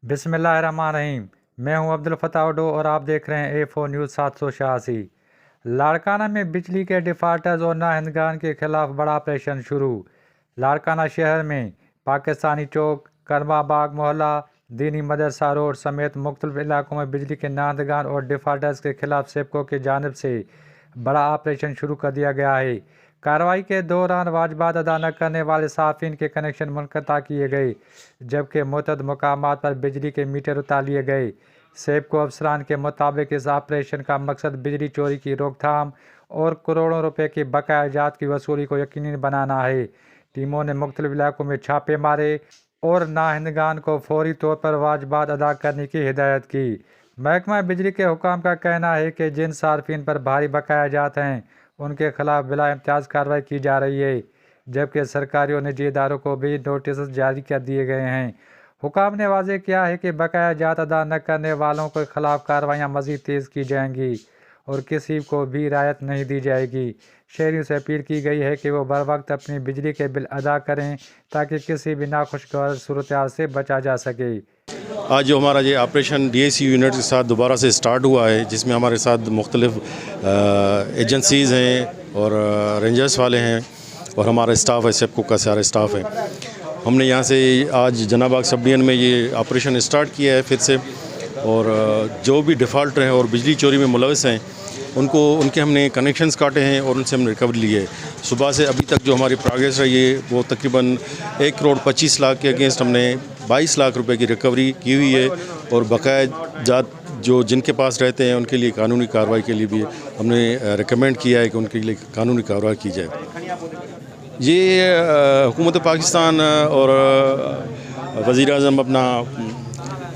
बिस्मिल्लाहिर्रहमानिर्रहीम। मैं हूं अब्दुल फताह उडो और आप देख रहे हैं A4 न्यूज़ 786। लाड़काना में बिजली के डिफ़ाल्टर्स और नाहिंदगान के खिलाफ बड़ा ऑपरेशन शुरू। लाड़काना शहर में पाकिस्तानी चौक, करमा बाग मोहल्ला, दीनी मदरसा रोड समेत मुख्तलिफ इलाकों में बिजली के नाहिंदगान और डिफ़ाल्टर्स के खिलाफ सेपको की जानिब से बड़ा ऑपरेशन शुरू कर दिया गया है। कार्रवाई के दौरान वाजिबात अदा न करने वाले साफ़ीन के कनेक्शन मुनक़ता किए गए, जबकि मुतअद्दिद मकामात पर बिजली के मीटर उतार लिए गए। सेपको अफसरान के मुताबिक इस ऑपरेशन का मकसद बिजली चोरी की रोकथाम और करोड़ों रुपए की बकाया जात की वसूली को यकीनी बनाना है। टीमों ने मुख्तलिफ इलाकों में छापे मारे और नाहिंदगान को फौरी तौर पर वाजिबात अदा करने की हिदायत की। महकमा बिजली के हुकाम का कहना है कि जिन सार्फिन पर भारी बकाया जात हैं उनके खिलाफ बिला इम्तियाज़ कार्रवाई की जा रही है, जबकि सरकारी और निजी इदारों को भी नोटिस जारी कर दिए गए हैं। हुकाम ने वाज़ेह किया है कि बकाया जात अदा न करने वालों के खिलाफ कार्रवाइयाँ मज़ीद तेज़ की जाएंगी और किसी को भी रियायत नहीं दी जाएगी। शहरियों से अपील की गई है कि वो बर वक्त अपनी बिजली के बिल अदा करें ताकि किसी भी नाखुशगवार सूरत हाल से बचा जा सके। आज जो हमारा ये ऑपरेशन DAC यूनिट के साथ दोबारा से स्टार्ट हुआ है, जिसमें हमारे साथ मुख्तलिफ एजेंसीज़ हैं और रेंजर्स वाले हैं और हमारा स्टाफ है, सेपको का सारा स्टाफ है। हमने यहाँ से आज जनाबाग सब डिवीज़न में ये ऑपरेशन स्टार्ट किया है फिर से, और जो भी डिफ़ॉल्टर हैं और बिजली चोरी में मुलविस हैं उनके हमने कनेक्शंस काटे हैं और उनसे हमने रिकवरी ली है। सुबह से अभी तक जो हमारी प्रोग्रेस रही है वो तकरीबन 1 करोड़ 25 लाख के अगेंस्ट हमने 22 लाख रुपए की रिकवरी की हुई है, और बकाया जात जो जिनके पास रहते हैं उनके लिए कानूनी कार्रवाई के लिए भी हमने रिकमेंड किया है कि उनके लिए कानूनी कार्रवाई की जाए। ये हुकूमत पाकिस्तान और वज़ीर आज़म अपना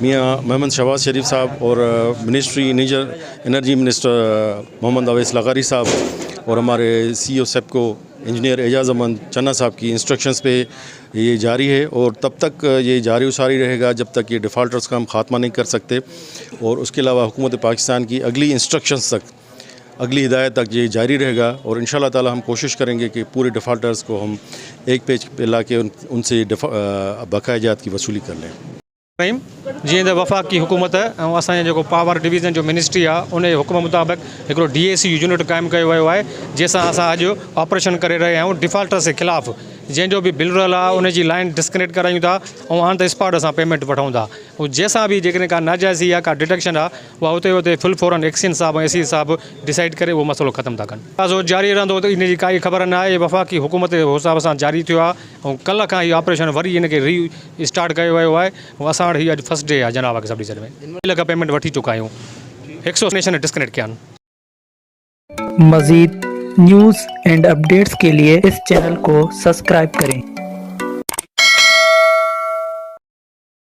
मियाँ मोहम्मद शहबाज शरीफ साहब और ministry energy minister Mohammad Awais लगारी साहब और हमारे CEO सेपको इंजीनियर एजाज़ अहमद चन्ना साहब की इंस्ट्रक्शंस पे ये जारी है, और तब तक ये जारी उसारी रहेगा जब तक ये डिफ़ॉल्टर्स का हम ख़ात्मा नहीं कर सकते। और उसके अलावा हुकूमत पाकिस्तान की अगली इंस्ट्रक्शंस तक, अगली हिदायत तक ये जारी रहेगा, और इंशाल्लाह ताला हम कोशिश करेंगे कि पूरे डिफ़ॉल्टर्स को हम एक पेज पे ला के उनसे बकाया जात की वसूली कर लें। जीअं त वफ़ाक़ी हुकूमत ऐं असांजो जेको पावर डिवीज़न जो मिनिस्ट्री आहे उन जे हुकुम मुताबिक़ हिकिड़ो DAC यूनिट क़ाइमु कयो वियो आहे, जंहिंसां असां अॼु ऑपरेशन करे रहिया आहियूं डिफ़ॉल्टर्स जे ख़िलाफ़ु। जंहिंजो बि बिल रहियल आहे उनजी लाइन डिस्कनेक्ट करायूं था ऐं ऑन द स्पॉट असां पेमेंट वठूं था। ऐं जंहिंसां बि जेकॾहिं का नाजाइज़ी या का डिटेक्शन आहे उहा हुते फुल फौरन एक्शन साहब ऐं SC साहब डिसाइड करे उहो मसइलो ख़तमु था कनि। ताज़ो जारी रहंदो त इन जी काई ख़बर न आहे। वफ़ाक़ी हुकूमत जे हिसाब सां जारी थियो आहे ऐं कल्ह खां इहो ऑपरेशन वरी इन खे स्टार्ट कयो वियो आहे। ऐं असां वटि हीअ अॼु फर्स्ट डे आहे जनाबाग सब डिवीज़न में। 2 लख पेमेंट वठी चुका आहियूं, 100 नेशन डिस्कनेक्ट किया आहिनि। मज़ीद न्यूज़ एंड अपडेट्स के लिए इस चैनल को सब्सक्राइब करें।